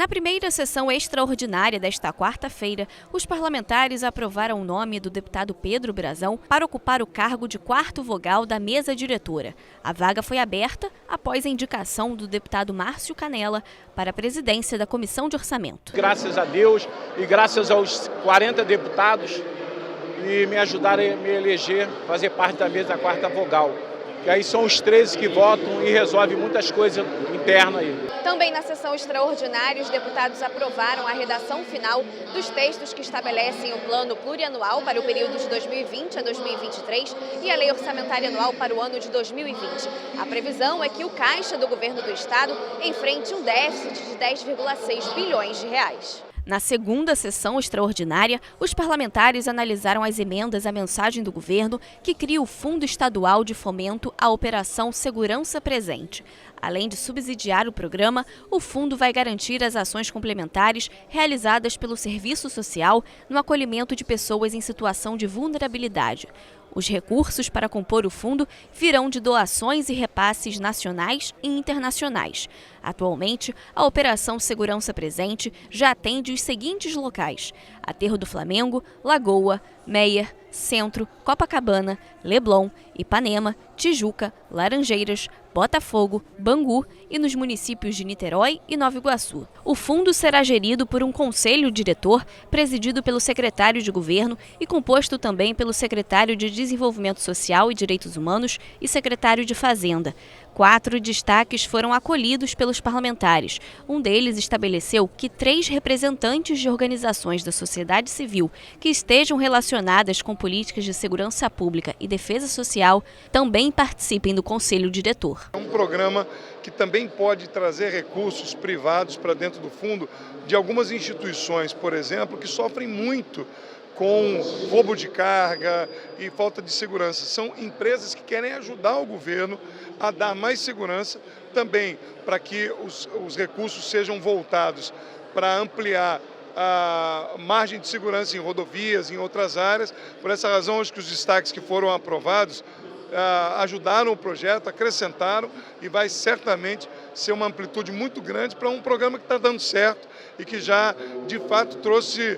Na primeira sessão extraordinária desta quarta-feira, os parlamentares aprovaram o nome do deputado Pedro Brazão para ocupar o cargo de quarto vogal da mesa diretora. A vaga foi aberta após a indicação do deputado Márcio Canella para a presidência da Comissão de Orçamento. Graças a Deus e graças aos 40 deputados que me ajudaram a me eleger, fazer parte da mesa da quarta vogal. Que aí são os 13 que votam e resolvem muitas coisas internas aí. Também na sessão extraordinária, os deputados aprovaram a redação final dos textos que estabelecem o plano plurianual para o período de 2020 a 2023 e a lei orçamentária anual para o ano de 2020. A previsão é que o caixa do governo do estado enfrente um déficit de 10,6 bilhões de reais. Na segunda sessão extraordinária, os parlamentares analisaram as emendas à mensagem do governo que cria o Fundo Estadual de Fomento à Operação Segurança Presente. Além de subsidiar o programa, o fundo vai garantir as ações complementares realizadas pelo Serviço Social no acolhimento de pessoas em situação de vulnerabilidade. Os recursos para compor o fundo virão de doações e repasses nacionais e internacionais. Atualmente, a Operação Segurança Presente já atende os seguintes locais: Aterro do Flamengo, Lagoa, Meier, Centro, Copacabana, Leblon, Ipanema, Tijuca, Laranjeiras, Botafogo, Bangu e nos municípios de Niterói e Nova Iguaçu. O fundo será gerido por um conselho diretor, presidido pelo secretário de governo e composto também pelo secretário de Desenvolvimento Social e Direitos Humanos e secretário de Fazenda. 4 destaques foram acolhidos pelos parlamentares. Um deles estabeleceu que 3 representantes de organizações da sociedade civil que estejam relacionadas com políticas de segurança pública e defesa social também participem do conselho diretor. É um programa que também pode trazer recursos privados para dentro do fundo de algumas instituições, por exemplo, que sofrem muito com roubo de carga e falta de segurança. São empresas que querem ajudar o governo a dar mais segurança, também para que os recursos sejam voltados para ampliar a margem de segurança em rodovias, em outras áreas. Por essa razão, acho que os destaques que foram aprovados ajudaram o projeto, acrescentaram e vai certamente ser uma amplitude muito grande para um programa que está dando certo e que já, de fato, trouxe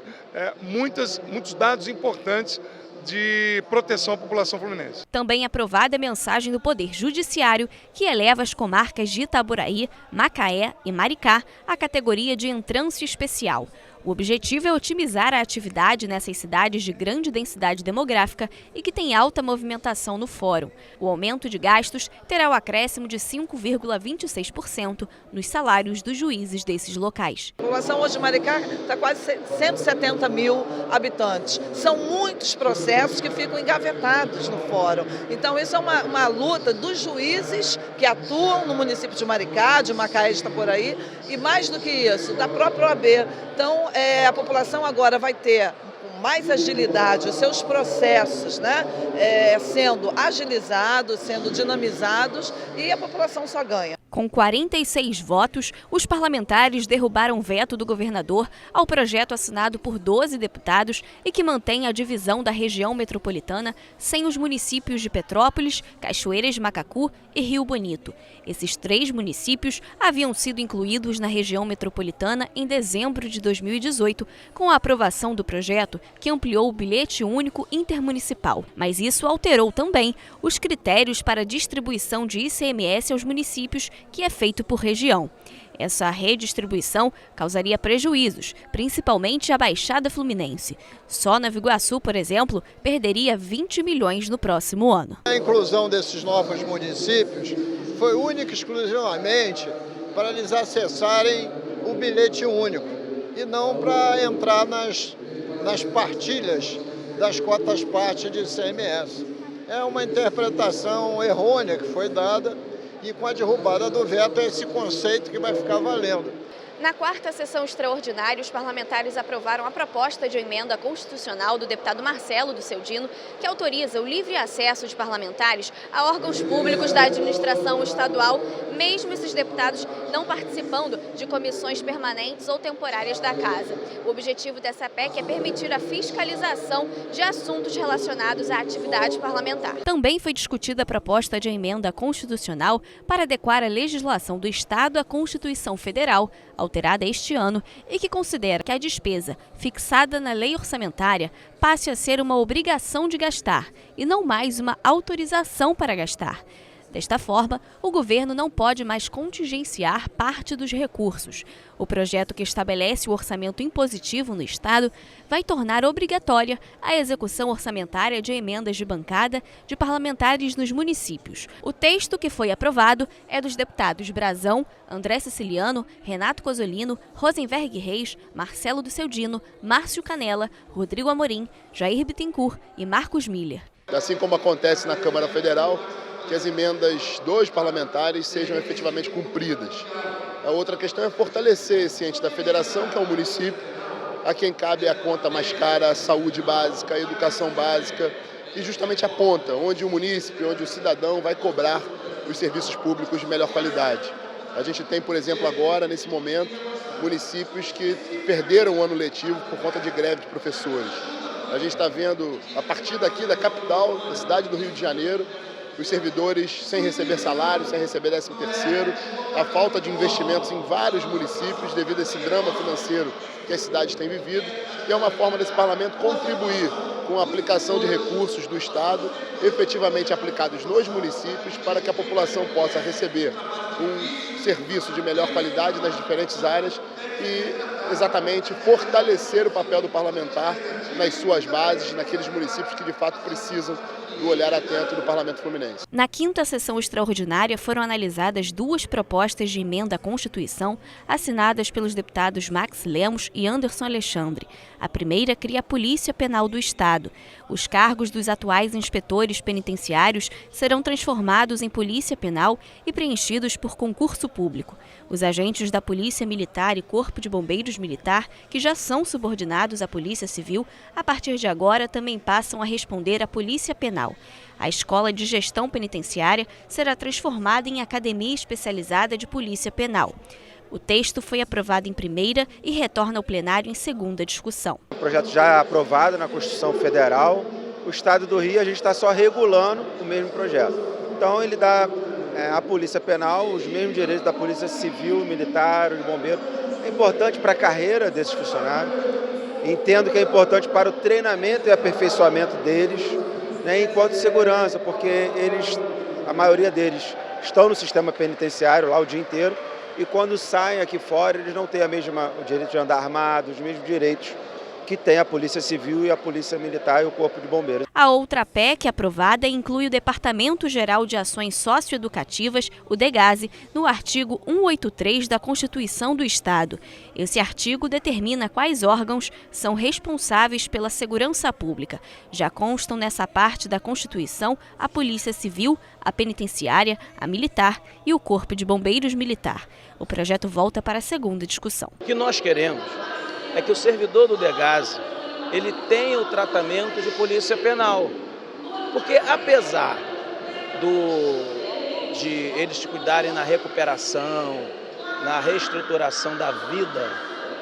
muitos dados importantes de proteção à população fluminense. Também aprovada a mensagem do Poder Judiciário, que eleva as comarcas de Itaboraí, Macaé e Maricá à categoria de entrância especial. O objetivo é otimizar a atividade nessas cidades de grande densidade demográfica e que têm alta movimentação no fórum. O aumento de gastos terá o acréscimo de 5,26% nos salários dos juízes desses locais. A população hoje de Maricá está quase 170 mil habitantes. São muitos processos que ficam engavetados no fórum. Então, isso é uma luta dos juízes que atuam no município de Maricá, de Macaé e de Itaboraí, e mais do que isso, da própria OAB. Então, a população agora vai ter com mais agilidade os seus processos, sendo agilizados, sendo dinamizados, e a população só ganha. Com 46 votos, os parlamentares derrubaram o veto do governador ao projeto assinado por 12 deputados e que mantém a divisão da região metropolitana sem os municípios de Petrópolis, Cachoeiras de Macacu e Rio Bonito. Esses 3 municípios haviam sido incluídos na região metropolitana em dezembro de 2018, com a aprovação do projeto que ampliou o bilhete único intermunicipal. Mas isso alterou também os critérios para a distribuição de ICMS aos municípios, que é feito por região. Essa redistribuição causaria prejuízos, principalmente à Baixada Fluminense. Só Nova Iguaçu, por exemplo, perderia 20 milhões no próximo ano. A inclusão desses novos municípios foi única e exclusivamente para eles acessarem o bilhete único e não para entrar nas partilhas das cotas-parte de ICMS. É uma interpretação errônea que foi dada. E com a derrubada do veto, é esse conceito que vai ficar valendo. Na quarta sessão extraordinária, os parlamentares aprovaram a proposta de emenda constitucional do deputado Marcelo do Celdino, que autoriza o livre acesso de parlamentares a órgãos públicos da administração estadual, mesmo esses deputados não não participando de comissões permanentes ou temporárias da Casa. O objetivo dessa PEC é permitir a fiscalização de assuntos relacionados à atividade parlamentar. Também foi discutida a proposta de emenda constitucional para adequar a legislação do Estado à Constituição Federal, alterada este ano, e que considera que a despesa fixada na lei orçamentária passe a ser uma obrigação de gastar e não mais uma autorização para gastar. Desta forma, o governo não pode mais contingenciar parte dos recursos. O projeto que estabelece o orçamento impositivo no Estado vai tornar obrigatória a execução orçamentária de emendas de bancada de parlamentares nos municípios. O texto que foi aprovado é dos deputados Brazão, André Siciliano, Renato Cozzolino, Rosenberg Reis, Marcelo Duceldino, Márcio Canella, Rodrigo Amorim, Jair Bittencourt e Marcos Miller. Assim como acontece na Câmara Federal, que as emendas dos parlamentares sejam efetivamente cumpridas. A outra questão é fortalecer esse ente da federação, que é o município, a quem cabe a conta mais cara, a saúde básica, a educação básica e justamente a ponta, onde o munícipe, onde o cidadão vai cobrar os serviços públicos de melhor qualidade. A gente tem, por exemplo, agora, nesse momento, municípios que perderam o ano letivo por conta de greve de professores. A gente está vendo, a partir daqui da capital, da cidade do Rio de Janeiro, os servidores sem receber salário, sem receber 13º, a falta de investimentos em vários municípios devido a esse drama financeiro que as cidades têm vivido, e é uma forma desse parlamento contribuir com a aplicação de recursos do Estado efetivamente aplicados nos municípios para que a população possa receber um serviço de melhor qualidade nas diferentes áreas e exatamente fortalecer o papel do parlamentar nas suas bases, naqueles municípios que de fato precisam do olhar atento do Parlamento Fluminense. Na quinta sessão extraordinária foram analisadas duas propostas de emenda à Constituição assinadas pelos deputados Max Lemos e Anderson Alexandre. A primeira cria a Polícia Penal do Estado. Os cargos dos atuais inspetores penitenciários serão transformados em Polícia Penal e preenchidos por concurso público. Os agentes da Polícia Militar e Corpo de Bombeiros Militar, que já são subordinados à Polícia Civil, a partir de agora também passam a responder à Polícia Penal. A Escola de Gestão Penitenciária será transformada em Academia Especializada de Polícia Penal. O texto foi aprovado em primeira e retorna ao plenário em segunda discussão. O projeto já é aprovado na Constituição Federal. O Estado do Rio, a gente está só regulando o mesmo projeto. Então, ele dá à Polícia Penal os mesmos direitos da Polícia Civil, Militar, de Bombeiro. É importante para a carreira desses funcionários. Entendo que é importante para o treinamento e aperfeiçoamento deles, né, enquanto segurança, porque a maioria deles estão no sistema penitenciário lá o dia inteiro. E quando saem aqui fora, eles não têm o direito de andar armado, os mesmos direitos que tem a Polícia Civil e a Polícia Militar e o Corpo de Bombeiros. A outra PEC aprovada inclui o Departamento Geral de Ações Socioeducativas, o DEGASE, no artigo 183 da Constituição do Estado. Esse artigo determina quais órgãos são responsáveis pela segurança pública. Já constam nessa parte da Constituição a Polícia Civil, a Penitenciária, a Militar e o Corpo de Bombeiros Militar. O projeto volta para a segunda discussão. O que nós queremos é que o servidor do DEGASE, ele tenha o tratamento de polícia penal. Porque apesar de eles cuidarem na recuperação, na reestruturação da vida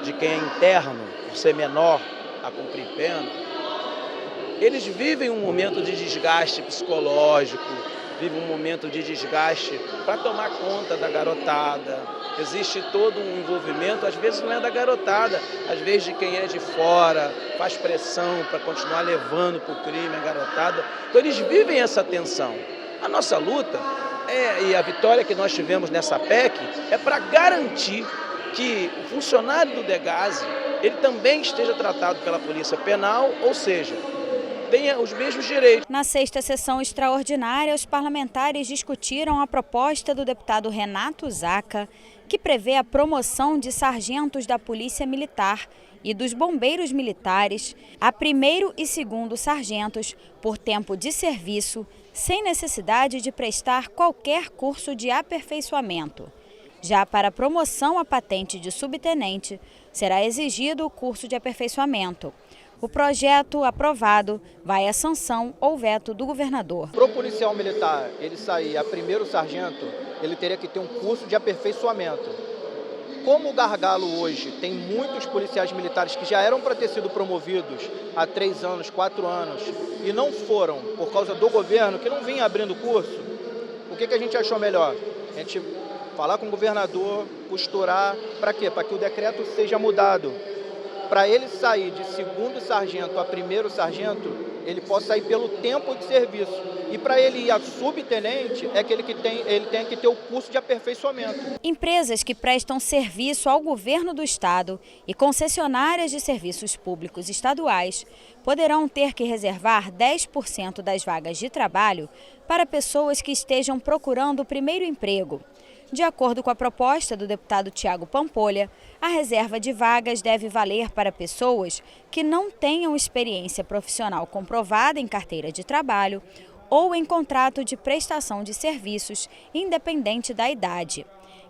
de quem é interno, por ser menor a cumprir pena, eles vivem um momento de desgaste psicológico, vivem um momento de desgaste para tomar conta da garotada. Existe todo um envolvimento, às vezes não é da garotada, às vezes de quem é de fora, faz pressão para continuar levando para o crime a garotada. Então eles vivem essa tensão. A nossa luta e a vitória que nós tivemos nessa PEC é para garantir que o funcionário do DEGASE, ele também esteja tratado pela Polícia Penal, ou seja, tenha os mesmos direitos. Na sexta sessão extraordinária, os parlamentares discutiram a proposta do deputado Renato Zaca, que prevê a promoção de sargentos da Polícia Militar e dos bombeiros militares a primeiro e segundo sargentos por tempo de serviço, sem necessidade de prestar qualquer curso de aperfeiçoamento. Já para a promoção à patente de subtenente, será exigido o curso de aperfeiçoamento. O projeto aprovado vai à sanção ou veto do governador. Para o policial militar ele sair a primeiro sargento, ele teria que ter um curso de aperfeiçoamento. como o gargalo hoje tem muitos policiais militares que já eram para ter sido promovidos há 3 anos, 4 anos e não foram por causa do governo, que não vinha abrindo curso, o que a gente achou melhor? A gente falar com o governador, costurar, para quê? Para que o decreto seja mudado. Para ele sair de 2º sargento a 1º sargento, ele pode sair pelo tempo de serviço. E para ele ir a subtenente, é que ele tem que ter o curso de aperfeiçoamento. Empresas que prestam serviço ao governo do estado e concessionárias de serviços públicos estaduais poderão ter que reservar 10% das vagas de trabalho para pessoas que estejam procurando o primeiro emprego. De acordo com a proposta do deputado Tiago Pampolha, a reserva de vagas deve valer para pessoas que não tenham experiência profissional comprovada em carteira de trabalho ou em contrato de prestação de serviços, independente da idade.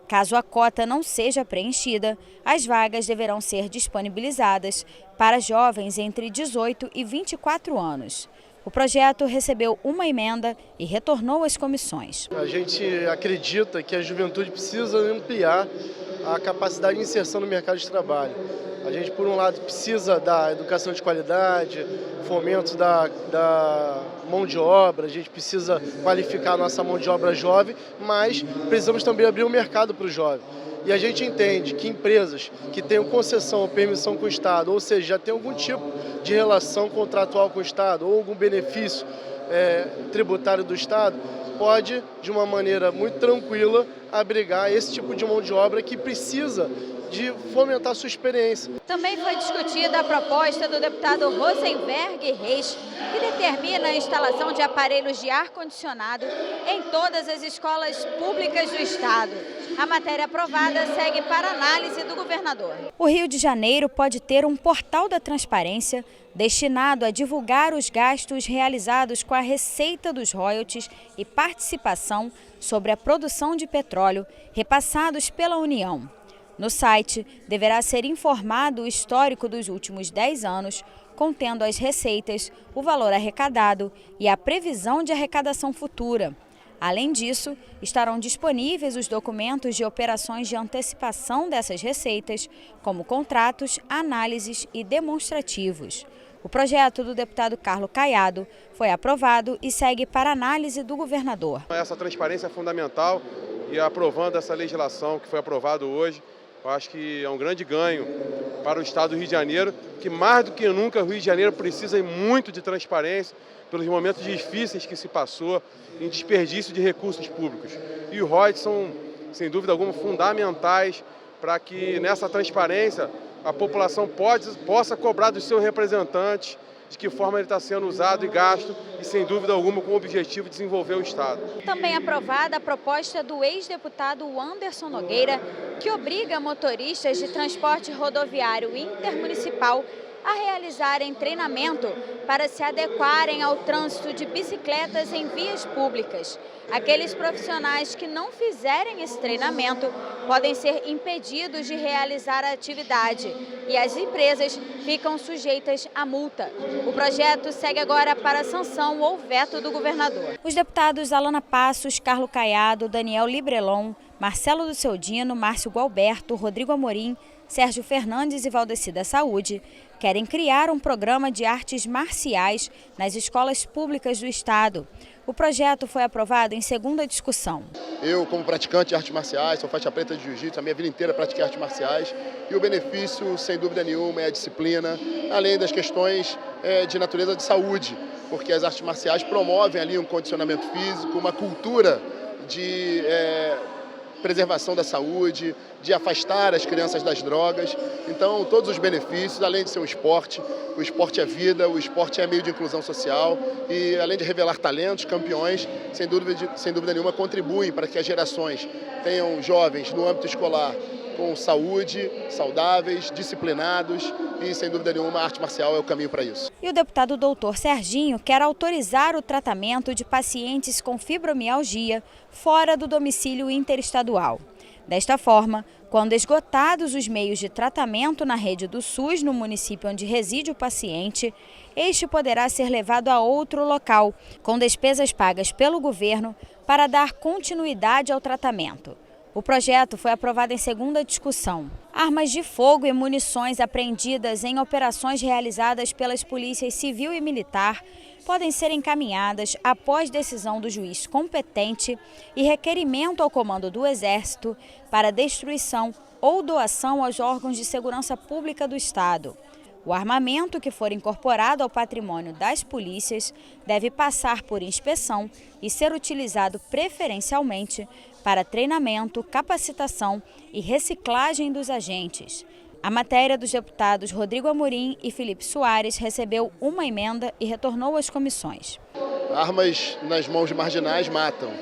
Caso a cota não seja preenchida, as vagas deverão ser disponibilizadas para jovens entre 18 e 24 anos. O projeto recebeu uma emenda e retornou às comissões. A gente acredita que a juventude precisa ampliar a capacidade de inserção no mercado de trabalho. A gente, por um lado, precisa da educação de qualidade, fomento da mão de obra, a gente precisa qualificar a nossa mão de obra jovem, mas precisamos também abrir o mercado para o jovem. E a gente entende que empresas que tenham concessão ou permissão com o Estado, ou seja, já tem algum tipo de relação contratual com o Estado ou algum benefício tributário do Estado, pode, de uma maneira muito tranquila, abrigar esse tipo de mão de obra que precisa de fomentar a sua experiência. Também foi discutida a proposta do deputado Rosenberg Reis, que determina a instalação de aparelhos de ar-condicionado em todas as escolas públicas do estado. A matéria aprovada segue para análise do governador. O Rio de Janeiro pode ter um portal da transparência destinado a divulgar os gastos realizados com a receita dos royalties e participação sobre a produção de petróleo repassados pela União. No site, deverá ser informado o histórico dos últimos 10 anos, contendo as receitas, o valor arrecadado e a previsão de arrecadação futura. Além disso, estarão disponíveis os documentos de operações de antecipação dessas receitas, como contratos, análises e demonstrativos. O projeto do deputado Carlos Caiado foi aprovado e segue para análise do governador. Essa transparência é fundamental e aprovando essa legislação que foi aprovada hoje, eu acho que é um grande ganho para o estado do Rio de Janeiro, que mais do que nunca o Rio de Janeiro precisa muito de transparência pelos momentos difíceis que se passou em desperdício de recursos públicos. E os royalties são, sem dúvida alguma, fundamentais para que nessa transparência a população possa cobrar dos seus representantes de que forma ele está sendo usado e gasto e, sem dúvida alguma, com o objetivo de desenvolver o Estado. Também aprovada a proposta do ex-deputado Anderson Nogueira, que obriga motoristas de transporte rodoviário intermunicipal a realizarem treinamento para se adequarem ao trânsito de bicicletas em vias públicas. Aqueles profissionais que não fizerem esse treinamento podem ser impedidos de realizar a atividade e as empresas ficam sujeitas à multa. O projeto segue agora para sanção ou veto do governador. Os deputados Alana Passos, Carlos Caiado, Daniel Librelon, Marcelo Duceldino, Márcio Gualberto, Rodrigo Amorim, Sérgio Fernandes e Valdeci da Saúde querem criar um programa de artes marciais nas escolas públicas do estado. O projeto foi aprovado em segunda discussão. Eu, como praticante de artes marciais, sou faixa preta de jiu-jitsu, a minha vida inteira pratiquei artes marciais e o benefício, sem dúvida nenhuma, é a disciplina, além das questões de natureza de saúde, porque as artes marciais promovem ali um condicionamento físico, uma cultura de preservação da saúde, de afastar as crianças das drogas. Então, todos os benefícios, além de ser um esporte, o esporte é vida, o esporte é meio de inclusão social e, além de revelar talentos, campeões, sem dúvida nenhuma, contribuem para que as gerações tenham jovens no âmbito escolar com saúde, saudáveis, disciplinados e, sem dúvida nenhuma, a arte marcial é o caminho para isso. E o deputado doutor Serginho quer autorizar o tratamento de pacientes com fibromialgia fora do domicílio interestadual. Desta forma, quando esgotados os meios de tratamento na rede do SUS no município onde reside o paciente, este poderá ser levado a outro local, com despesas pagas pelo governo, para dar continuidade ao tratamento. O projeto foi aprovado em segunda discussão. Armas de fogo e munições apreendidas em operações realizadas pelas polícias civil e militar podem ser encaminhadas após decisão do juiz competente e requerimento ao comando do Exército para destruição ou doação aos órgãos de segurança pública do Estado. O armamento que for incorporado ao patrimônio das polícias deve passar por inspeção e ser utilizado preferencialmente para treinamento, capacitação e reciclagem dos agentes. A matéria dos deputados Rodrigo Amorim e Felipe Soares recebeu uma emenda e retornou às comissões. Armas nas mãos de marginais matam,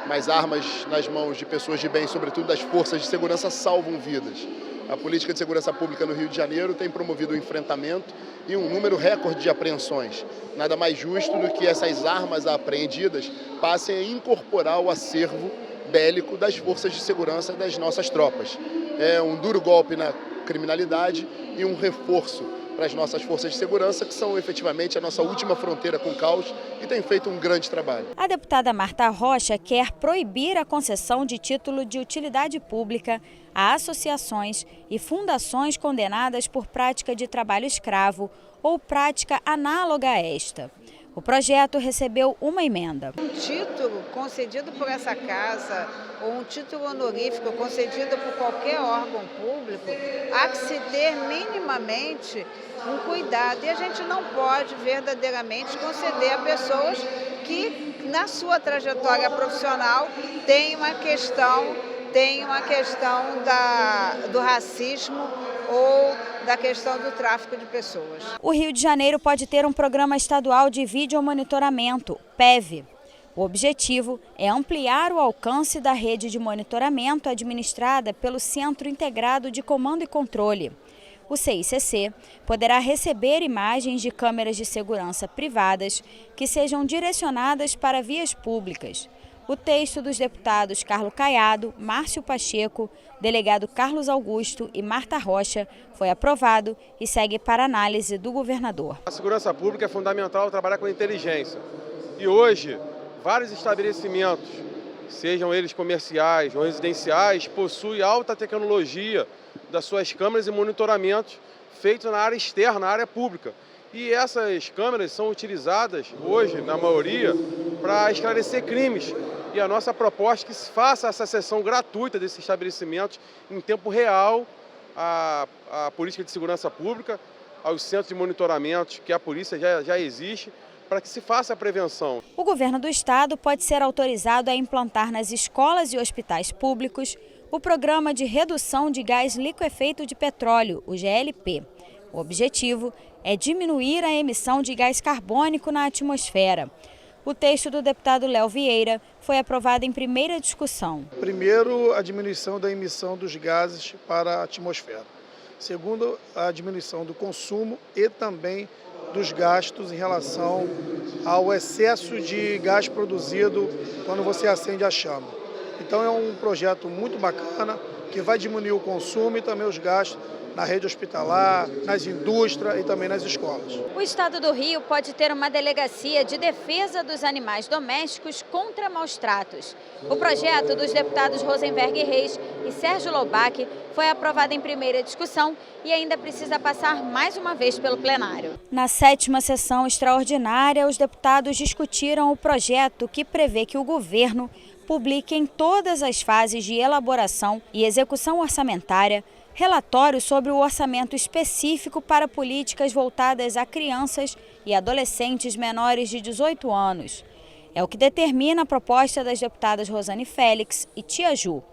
mas armas nas mãos de pessoas de bem, sobretudo das forças de segurança, salvam vidas. A política de segurança pública no Rio de Janeiro tem promovido o enfrentamento e um número recorde de apreensões. Nada mais justo do que essas armas apreendidas passem a incorporar o acervo bélico das forças de segurança das nossas tropas. É um duro golpe na criminalidade e um reforço para as nossas forças de segurança, que são efetivamente a nossa última fronteira com o caos e têm feito um grande trabalho. A deputada Marta Rocha quer proibir a concessão de título de utilidade pública a associações e fundações condenadas por prática de trabalho escravo ou prática análoga a esta. O projeto recebeu uma emenda. Um título concedido por essa casa ou um título honorífico concedido por qualquer órgão público, há que se ter minimamente um cuidado. E a gente não pode verdadeiramente conceder a pessoas que, na sua trajetória profissional, têm uma questão do racismo ou da questão do tráfico de pessoas. O Rio de Janeiro pode ter um programa estadual de videomonitoramento, PEV. O objetivo é ampliar o alcance da rede de monitoramento administrada pelo Centro Integrado de Comando e Controle. O CICC poderá receber imagens de câmeras de segurança privadas que sejam direcionadas para vias públicas. O texto dos deputados Carlos Caiado, Márcio Pacheco, delegado Carlos Augusto e Marta Rocha foi aprovado e segue para análise do governador. A segurança pública é fundamental trabalhar com inteligência. E hoje, vários estabelecimentos, sejam eles comerciais ou residenciais, possuem alta tecnologia das suas câmeras e monitoramentos feitos na área externa, na área pública. E essas câmeras são utilizadas hoje, na maioria, para esclarecer crimes. E a nossa proposta é que se faça essa sessão gratuita desses estabelecimentos em tempo real à política de segurança pública, aos centros de monitoramento que a polícia já existe, para que se faça a prevenção. O governo do estado pode ser autorizado a implantar nas escolas e hospitais públicos o Programa de Redução de Gás Liquefeito de Petróleo, o GLP. O objetivo é diminuir a emissão de gás carbônico na atmosfera. O texto do deputado Léo Vieira foi aprovado em primeira discussão. Primeiro, a diminuição da emissão dos gases para a atmosfera. Segundo, a diminuição do consumo e também dos gastos em relação ao excesso de gás produzido quando você acende a chama. Então é um projeto muito bacana que vai diminuir o consumo e também os gastos na rede hospitalar, nas indústrias e também nas escolas. O estado do Rio pode ter uma delegacia de defesa dos animais domésticos contra maus-tratos. O projeto dos deputados Rosenberg Reis e Sérgio Loubach foi aprovado em primeira discussão e ainda precisa passar mais uma vez pelo plenário. Na 7ª sessão extraordinária, os deputados discutiram o projeto que prevê que o governo publique em todas as fases de elaboração e execução orçamentária relatório sobre o orçamento específico para políticas voltadas a crianças e adolescentes menores de 18 anos. É o que determina a proposta das deputadas Rosane Félix e Tia Ju.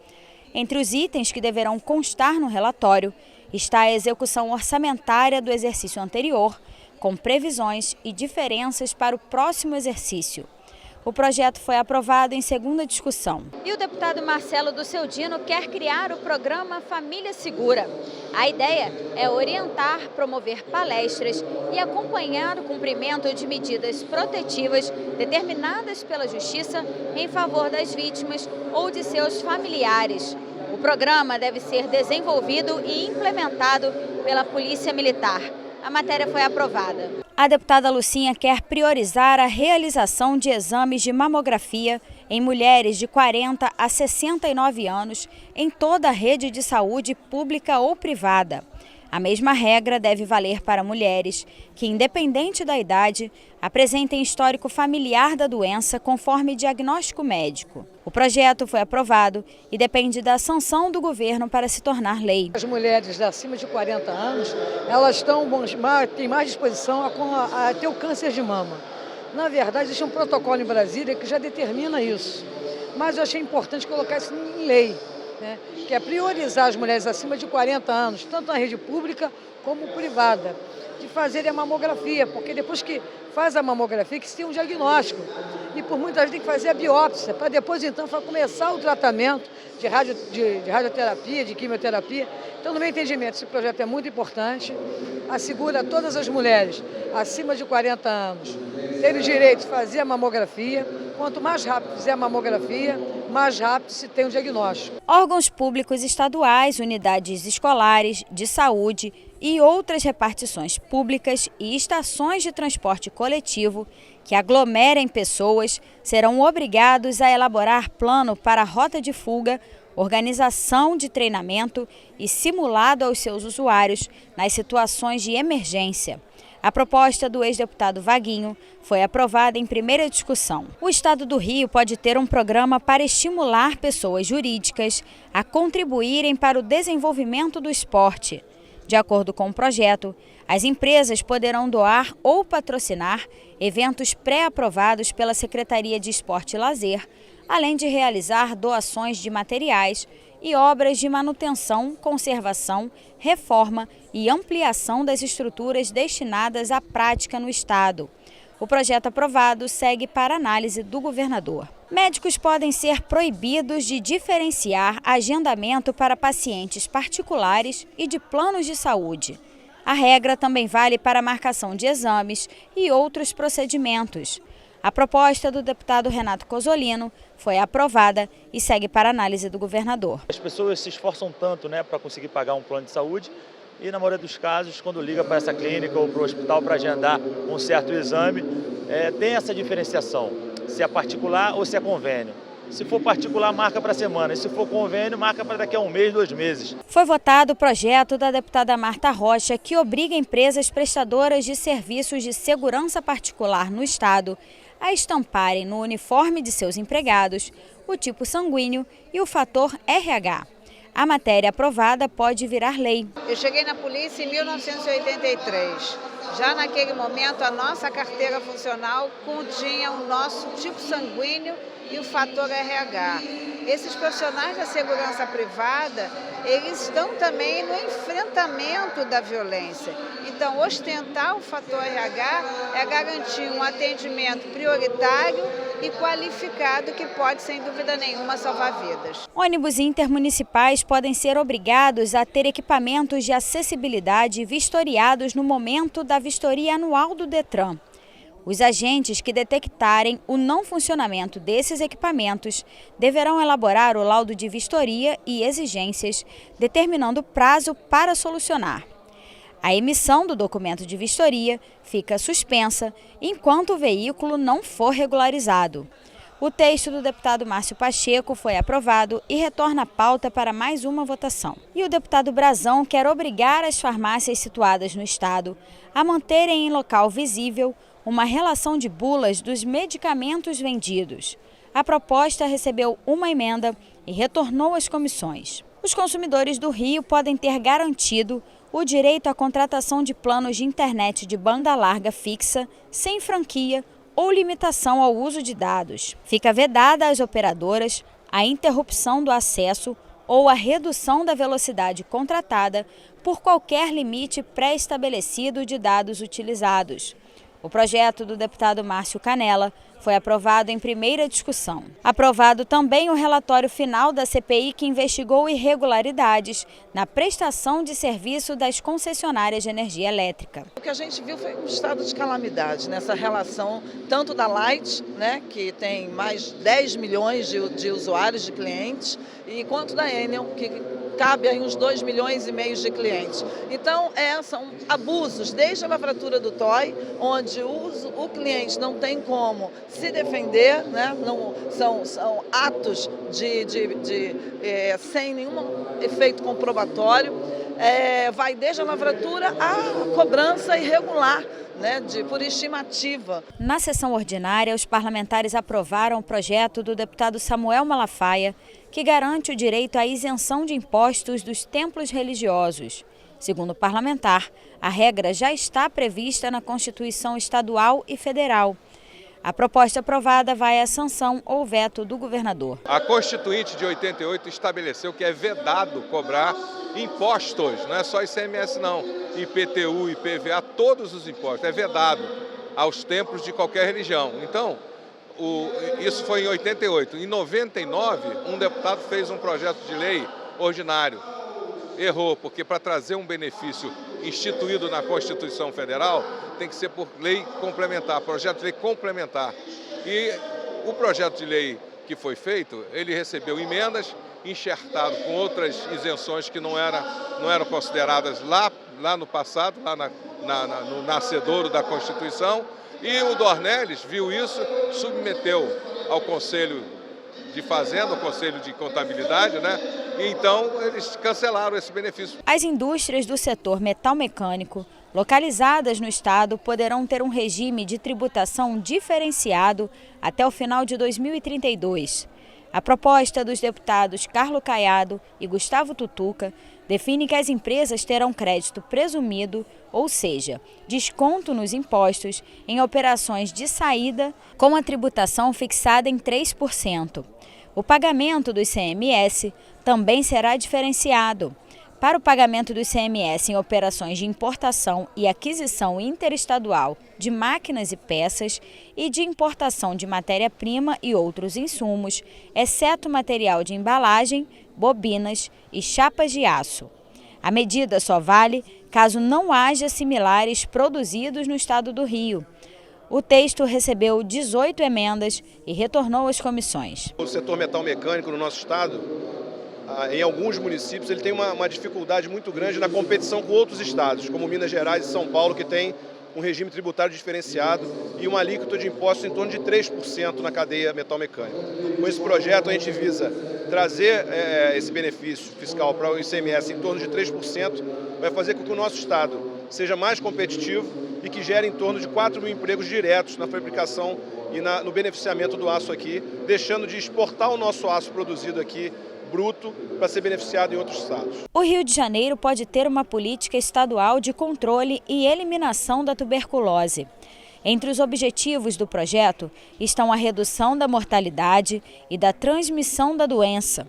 Entre os itens que deverão constar no relatório está a execução orçamentária do exercício anterior, com previsões e diferenças para o próximo exercício. O projeto foi aprovado em segunda discussão. E o deputado Marcelo Dusseldino quer criar o programa Família Segura. A ideia é orientar, promover palestras e acompanhar o cumprimento de medidas protetivas determinadas pela Justiça em favor das vítimas ou de seus familiares. O programa deve ser desenvolvido e implementado pela Polícia Militar. A matéria foi aprovada. A deputada Lucinha quer priorizar a realização de exames de mamografia em mulheres de 40 a 69 anos em toda a rede de saúde pública ou privada. A mesma regra deve valer para mulheres que, independente da idade, apresentem histórico familiar da doença conforme diagnóstico médico. O projeto foi aprovado e depende da sanção do governo para se tornar lei. As mulheres acima de 40 anos, elas têm mais disposição a ter o câncer de mama. Na verdade, existe um protocolo em Brasília que já determina isso, mas eu achei importante colocar isso em lei, né? Que é priorizar as mulheres acima de 40 anos, tanto na rede pública como privada, de fazerem a mamografia, porque depois que faz a mamografia, que se tem um diagnóstico, e por muitas vezes tem que fazer a biópsia, para depois então começar o tratamento de radioterapia, de quimioterapia. Então, no meu entendimento, esse projeto é muito importante, assegura a todas as mulheres acima de 40 anos terem o direito de fazer a mamografia. Quanto mais rápido fizer a mamografia, mais rápido se tem o diagnóstico. Órgãos públicos estaduais, unidades escolares, de saúde e outras repartições públicas e estações de transporte coletivo que aglomerem pessoas serão obrigados a elaborar plano para rota de fuga, organização de treinamento e simulado aos seus usuários nas situações de emergência. A proposta do ex-deputado Vaguinho foi aprovada em primeira discussão. O Estado do Rio pode ter um programa para estimular pessoas jurídicas a contribuírem para o desenvolvimento do esporte. De acordo com o projeto, as empresas poderão doar ou patrocinar eventos pré-aprovados pela Secretaria de Esporte e Lazer, além de realizar doações de materiais e obras de manutenção, conservação, reforma e ampliação das estruturas destinadas à prática no Estado. O projeto aprovado segue para análise do governador. Médicos podem ser proibidos de diferenciar agendamento para pacientes particulares e de planos de saúde. A regra também vale para a marcação de exames e outros procedimentos. A proposta do deputado Renato Cozzolino foi aprovada e segue para análise do governador. As pessoas se esforçam tanto, para conseguir pagar um plano de saúde e, na maioria dos casos, quando liga para essa clínica ou para o hospital para agendar um certo exame, tem essa diferenciação, se é particular ou se é convênio. Se for particular, marca para a semana, e se for convênio, marca para daqui a um mês, 2 meses. Foi votado o projeto da deputada Marta Rocha, que obriga empresas prestadoras de serviços de segurança particular no Estado a estamparem no uniforme de seus empregados o tipo sanguíneo e o fator RH. A matéria aprovada pode virar lei. Eu cheguei na polícia em 1983. Já naquele momento, a nossa carteira funcional continha o nosso tipo sanguíneo e o fator RH. Esses profissionais da segurança privada, eles estão também no enfrentamento da violência. Então, ostentar o fator RH é garantir um atendimento prioritário e qualificado que pode, sem dúvida nenhuma, salvar vidas. Ônibus intermunicipais podem ser obrigados a ter equipamentos de acessibilidade vistoriados no momento da vistoria anual do Detran. Os agentes que detectarem o não funcionamento desses equipamentos deverão elaborar o laudo de vistoria e exigências, determinando prazo para solucionar. A emissão do documento de vistoria fica suspensa enquanto o veículo não for regularizado. O texto do deputado Márcio Pacheco foi aprovado e retorna à pauta para mais uma votação. E o deputado Brazão quer obrigar as farmácias situadas no estado a manterem em local visível uma relação de bulas dos medicamentos vendidos. A proposta recebeu uma emenda e retornou às comissões. Os consumidores do Rio podem ter garantido o direito à contratação de planos de internet de banda larga fixa, sem franquia ou limitação ao uso de dados. Fica vedada às operadoras a interrupção do acesso ou a redução da velocidade contratada por qualquer limite pré-estabelecido de dados utilizados. O projeto do deputado Márcio Canella foi aprovado em primeira discussão. Aprovado também o relatório final da CPI que investigou irregularidades na prestação de serviço das concessionárias de energia elétrica. O que a gente viu foi um estado de calamidade nessa relação, tanto da Light, que tem mais 10 milhões de usuários, de clientes, e quanto da Enel, que cabe aí uns 2,5 milhões de clientes. Então, são abusos, desde a lavratura do toy, onde o cliente não tem como se defender, né? São atos sem nenhum efeito comprobatório, vai desde a lavratura à cobrança irregular, né, por estimativa. Na sessão ordinária, os parlamentares aprovaram o projeto do deputado Samuel Malafaia, que garante o direito à isenção de impostos dos templos religiosos. Segundo o parlamentar, a regra já está prevista na Constituição Estadual e Federal. A proposta aprovada vai à sanção ou veto do governador. A Constituinte de 88 estabeleceu que é vedado cobrar impostos, não é só ICMS não, IPTU, IPVA, todos os impostos, é vedado aos templos de qualquer religião. Então, isso foi em 88. Em 99, um deputado fez um projeto de lei ordinário. Errou, porque para trazer um benefício instituído na Constituição Federal, tem que ser por lei complementar, projeto de lei complementar. E o projeto de lei que foi feito, ele recebeu emendas, enxertado com outras isenções que não eram consideradas lá no passado, lá no nascedouro da Constituição, e o Dornelles viu isso, submeteu ao Conselho de Fazenda, ao Conselho de Contabilidade, né? E então eles cancelaram esse benefício. As indústrias do setor metal-mecânico, localizadas no estado, poderão ter um regime de tributação diferenciado até o final de 2032. A proposta dos deputados Carlos Caiado e Gustavo Tutuca define que as empresas terão crédito presumido, ou seja, desconto nos impostos em operações de saída com a tributação fixada em 3%. O pagamento do ICMS também será diferenciado. Para o pagamento do ICMS em operações de importação e aquisição interestadual de máquinas e peças e de importação de matéria-prima e outros insumos, exceto material de embalagem, bobinas e chapas de aço. A medida só vale caso não haja similares produzidos no estado do Rio. O texto recebeu 18 emendas e retornou às comissões. O setor metal-mecânico no nosso estado, em alguns municípios, ele tem uma dificuldade muito grande na competição com outros estados, como Minas Gerais e São Paulo, que tem um regime tributário diferenciado e uma alíquota de impostos em torno de 3% na cadeia metal-mecânica. Com esse projeto, a gente visa trazer esse benefício fiscal para o ICMS em torno de 3%, vai fazer com que o nosso estado seja mais competitivo e que gere em torno de 4 mil empregos diretos na fabricação e no beneficiamento do aço aqui, deixando de exportar o nosso aço produzido aqui bruto para ser beneficiado em outros estados. O Rio de Janeiro pode ter uma política estadual de controle e eliminação da tuberculose. Entre os objetivos do projeto estão a redução da mortalidade e da transmissão da doença.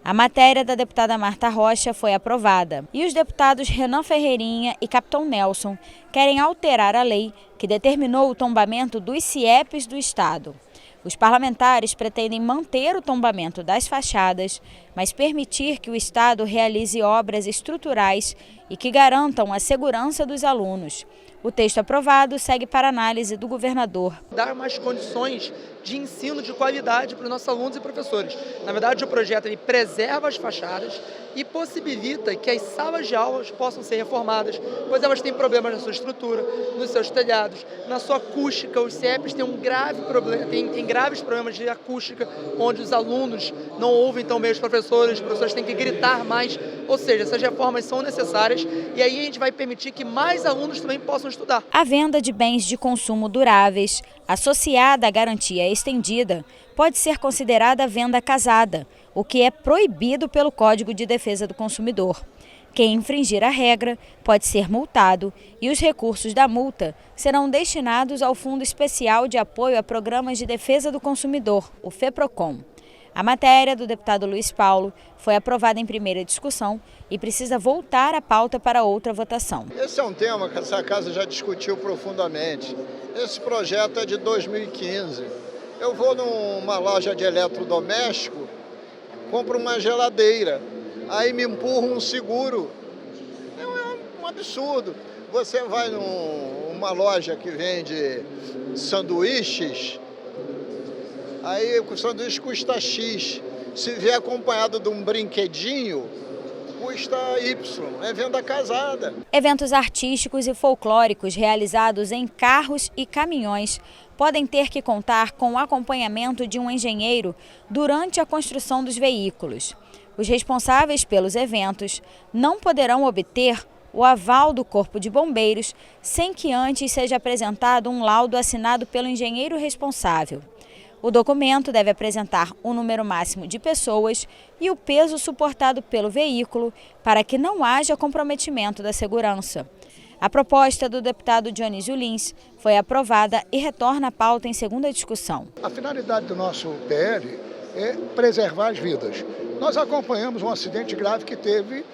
A matéria da deputada Marta Rocha foi aprovada e os deputados Renan Ferreirinha e Capitão Nelson querem alterar a lei que determinou o tombamento dos CIEPs do estado. Os parlamentares pretendem manter o tombamento das fachadas, mas permitir que o estado realize obras estruturais e que garantam a segurança dos alunos. O texto aprovado segue para análise do governador. Dar mais condições de ensino de qualidade para os nossos alunos e professores. Na verdade, o projeto ele preserva as fachadas e possibilita que as salas de aulas possam ser reformadas, pois elas têm problemas na sua estrutura, nos seus telhados, na sua acústica. Os CIEPs têm um grave problema, têm graves problemas de acústica, onde os alunos não ouvem tão bem os professores têm que gritar mais. Ou seja, essas reformas são necessárias e aí a gente vai permitir que mais alunos também possam estudar. A venda de bens de consumo duráveis, associada à garantia estendida, pode ser considerada venda casada, o que é proibido pelo Código de Defesa do Consumidor. Quem infringir a regra pode ser multado e os recursos da multa serão destinados ao Fundo Especial de Apoio a Programas de Defesa do Consumidor, o FEPROCON. A matéria do deputado Luiz Paulo foi aprovada em primeira discussão e precisa voltar à pauta para outra votação. Esse é um tema que essa casa já discutiu profundamente. Esse projeto é de 2015. Eu vou numa loja de eletrodoméstico, compro uma geladeira, aí me empurra um seguro. É um absurdo. Você vai numa loja que vende sanduíches, aí o sanduíche custa X. Se vier acompanhado de um brinquedinho, custa Y, é venda casada. Eventos artísticos e folclóricos realizados em carros e caminhões podem ter que contar com o acompanhamento de um engenheiro durante a construção dos veículos. Os responsáveis pelos eventos não poderão obter o aval do Corpo de Bombeiros sem que antes seja apresentado um laudo assinado pelo engenheiro responsável. O documento deve apresentar o número máximo de pessoas e o peso suportado pelo veículo para que não haja comprometimento da segurança. A proposta do deputado Dionísio Lins foi aprovada e retorna à pauta em segunda discussão. A finalidade do nosso PL é preservar as vidas. Nós acompanhamos um acidente grave que teve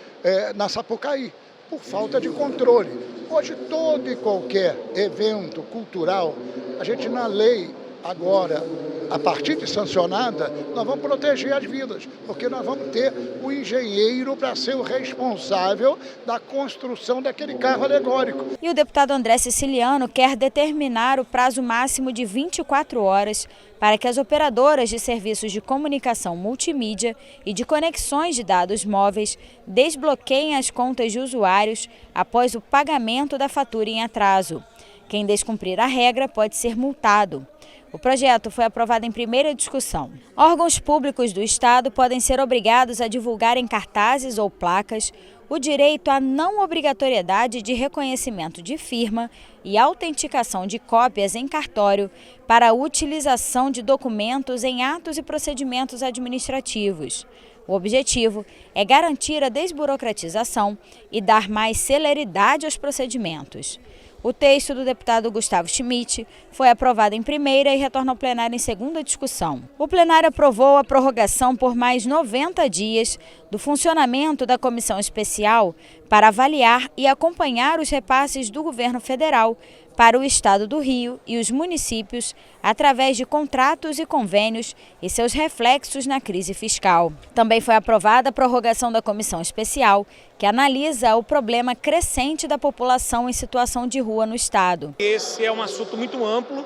na Sapucaí, por falta de controle. Hoje, todo e qualquer evento cultural, a gente na lei agora, a partir de sancionada, nós vamos proteger as vidas, porque nós vamos ter o engenheiro para ser o responsável da construção daquele carro alegórico. E o deputado André Siciliano quer determinar o prazo máximo de 24 horas para que as operadoras de serviços de comunicação multimídia e de conexões de dados móveis desbloqueiem as contas de usuários após o pagamento da fatura em atraso. Quem descumprir a regra pode ser multado. O projeto foi aprovado em primeira discussão. Órgãos públicos do Estado podem ser obrigados a divulgar em cartazes ou placas o direito à não obrigatoriedade de reconhecimento de firma e autenticação de cópias em cartório para a utilização de documentos em atos e procedimentos administrativos. O objetivo é garantir a desburocratização e dar mais celeridade aos procedimentos. O texto do deputado Gustavo Schmidt foi aprovado em primeira e retorna ao plenário em segunda discussão. O plenário aprovou a prorrogação por mais 90 dias do funcionamento da Comissão Especial para avaliar e acompanhar os repasses do governo federal para o Estado do Rio e os municípios através de contratos e convênios e seus reflexos na crise fiscal. Também foi aprovada a prorrogação da Comissão Especial, que analisa o problema crescente da população em situação de rua no Estado. Esse é um assunto muito amplo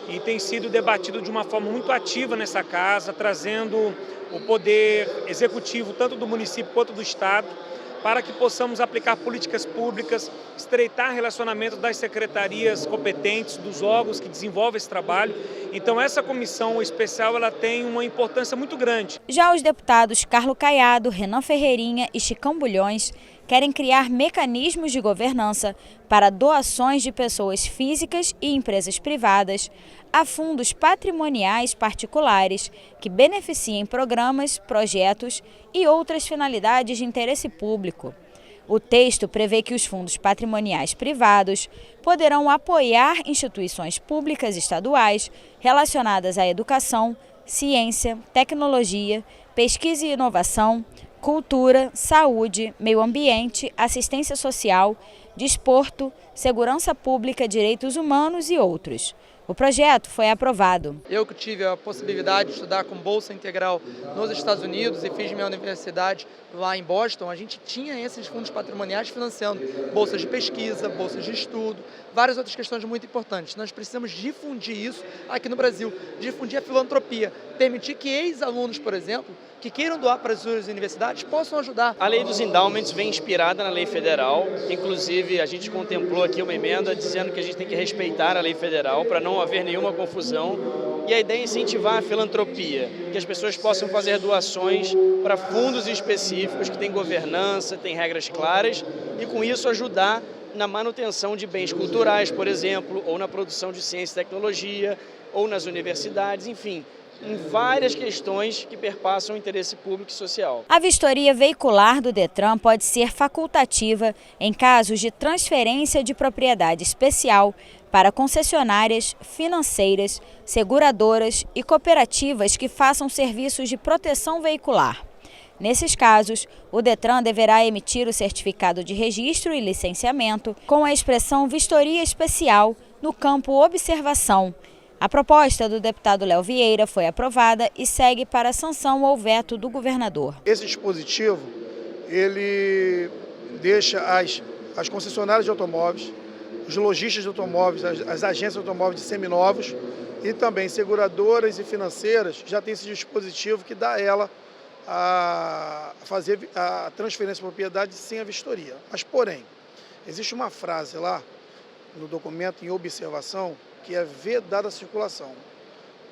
e tem sido debatido de uma forma muito ativa nessa casa, trazendo o poder executivo tanto do município quanto do Estado, para que possamos aplicar políticas públicas, estreitar relacionamento das secretarias competentes, dos órgãos que desenvolvem esse trabalho. Então essa comissão especial ela tem uma importância muito grande. Já os deputados Carlos Caiado, Renan Ferreirinha e Chicão Bulhões querem criar mecanismos de governança para doações de pessoas físicas e empresas privadas a fundos patrimoniais particulares que beneficiem programas, projetos e outras finalidades de interesse público. O texto prevê que os fundos patrimoniais privados poderão apoiar instituições públicas estaduais relacionadas à educação, ciência, tecnologia, pesquisa e inovação, cultura, saúde, meio ambiente, assistência social, desporto, segurança pública, direitos humanos e outros. O projeto foi aprovado. Eu que tive a possibilidade de estudar com bolsa integral nos Estados Unidos e fiz minha universidade lá em Boston, a gente tinha esses fundos patrimoniais financiando bolsas de pesquisa, bolsas de estudo, várias outras questões muito importantes. Nós precisamos difundir isso aqui no Brasil, difundir a filantropia, permitir que ex-alunos, por exemplo, que queiram doar para as suas universidades, possam ajudar. A lei dos endowments vem inspirada na lei federal, inclusive a gente contemplou aqui uma emenda dizendo que a gente tem que respeitar a lei federal para não haver nenhuma confusão. E a ideia é incentivar a filantropia, que as pessoas possam fazer doações para fundos específicos que têm governança, têm regras claras e com isso ajudar na manutenção de bens culturais, por exemplo, ou na produção de ciência e tecnologia, ou nas universidades, enfim, em várias questões que perpassam o interesse público e social. A vistoria veicular do Detran pode ser facultativa em casos de transferência de propriedade especial para concessionárias, financeiras, seguradoras e cooperativas que façam serviços de proteção veicular. Nesses casos, o Detran deverá emitir o certificado de registro e licenciamento com a expressão vistoria especial no campo observação. A proposta do deputado Léo Vieira foi aprovada e segue para a sanção ou veto do governador. Esse dispositivo, ele deixa as concessionárias de automóveis, os lojistas de automóveis, as agências de automóveis de seminovos e também seguradoras e financeiras já tem esse dispositivo que dá a ela a fazer a transferência de propriedade sem a vistoria. Mas, porém, existe uma frase lá no documento em observação que é vedada a circulação.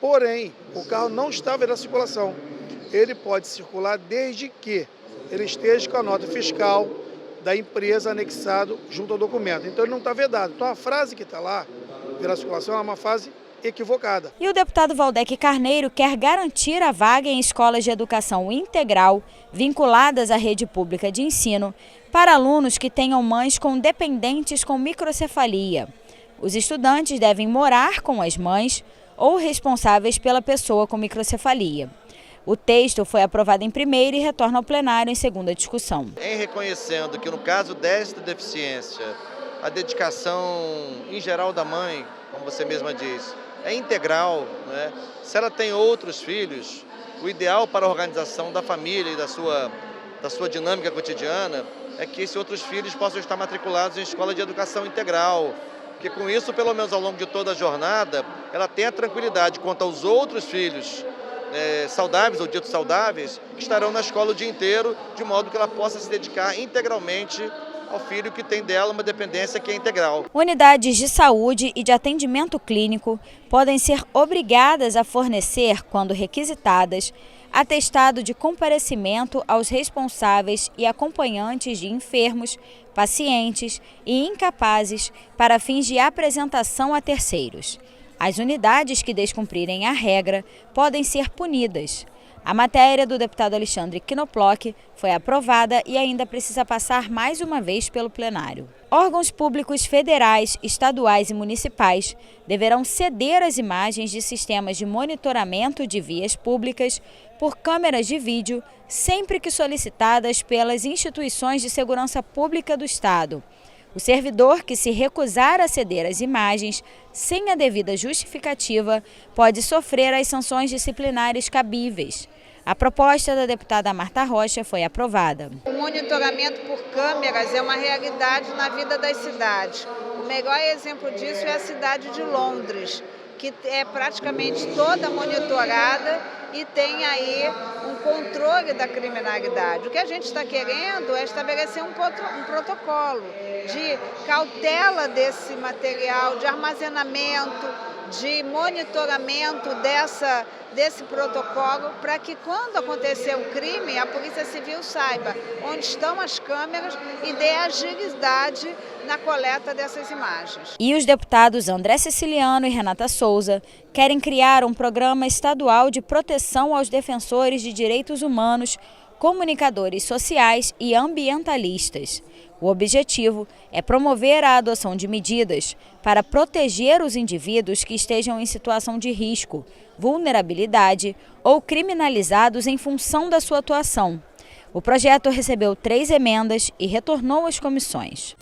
Porém, o carro não está vedado a circulação. Ele pode circular desde que ele esteja com a nota fiscal da empresa anexado junto ao documento. Então, ele não está vedado. Então, a frase que está lá, vedada a circulação, é uma frase equivocada. E o deputado Valdec Carneiro quer garantir a vaga em escolas de educação integral vinculadas à rede pública de ensino para alunos que tenham mães com dependentes com microcefalia. Os estudantes devem morar com as mães ou responsáveis pela pessoa com microcefalia. O texto foi aprovado em primeira e retorna ao plenário em segunda discussão. Em reconhecendo que no caso desta deficiência, a dedicação em geral da mãe, como você mesma diz, é integral, né? Se ela tem outros filhos, o ideal para a organização da família e da sua dinâmica cotidiana é que esses outros filhos possam estar matriculados em escola de educação integral, porque com isso, pelo menos ao longo de toda a jornada, ela tem a tranquilidade quanto aos outros filhos saudáveis ou ditos saudáveis, que estarão na escola o dia inteiro, de modo que ela possa se dedicar integralmente ao filho que tem dela uma dependência que é integral. Unidades de saúde e de atendimento clínico podem ser obrigadas a fornecer, quando requisitadas, atestado de comparecimento aos responsáveis e acompanhantes de enfermos, pacientes e incapazes para fins de apresentação a terceiros. As unidades que descumprirem a regra podem ser punidas. A matéria do deputado Alexandre Knoploch foi aprovada e ainda precisa passar mais uma vez pelo plenário. Órgãos públicos federais, estaduais e municipais deverão ceder as imagens de sistemas de monitoramento de vias públicas por câmeras de vídeo sempre que solicitadas pelas instituições de segurança pública do Estado. O servidor que se recusar a ceder as imagens sem a devida justificativa pode sofrer as sanções disciplinares cabíveis. A proposta da deputada Marta Rocha foi aprovada. O monitoramento por câmeras é uma realidade na vida das cidades. O melhor exemplo disso é a cidade de Londres, que é praticamente toda monitorada e tem aí um controle da criminalidade. O que a gente está querendo é estabelecer um protocolo de cautela desse material, de armazenamento, de monitoramento desse protocolo, para que quando acontecer o crime, a Polícia Civil saiba onde estão as câmeras e dê agilidade na coleta dessas imagens. E os deputados André Siciliano e Renata Souza querem criar um programa estadual de proteção aos defensores de direitos humanos, comunicadores sociais e ambientalistas. O objetivo é promover a adoção de medidas para proteger os indivíduos que estejam em situação de risco, vulnerabilidade ou criminalizados em função da sua atuação. O projeto recebeu 3 emendas e retornou às comissões.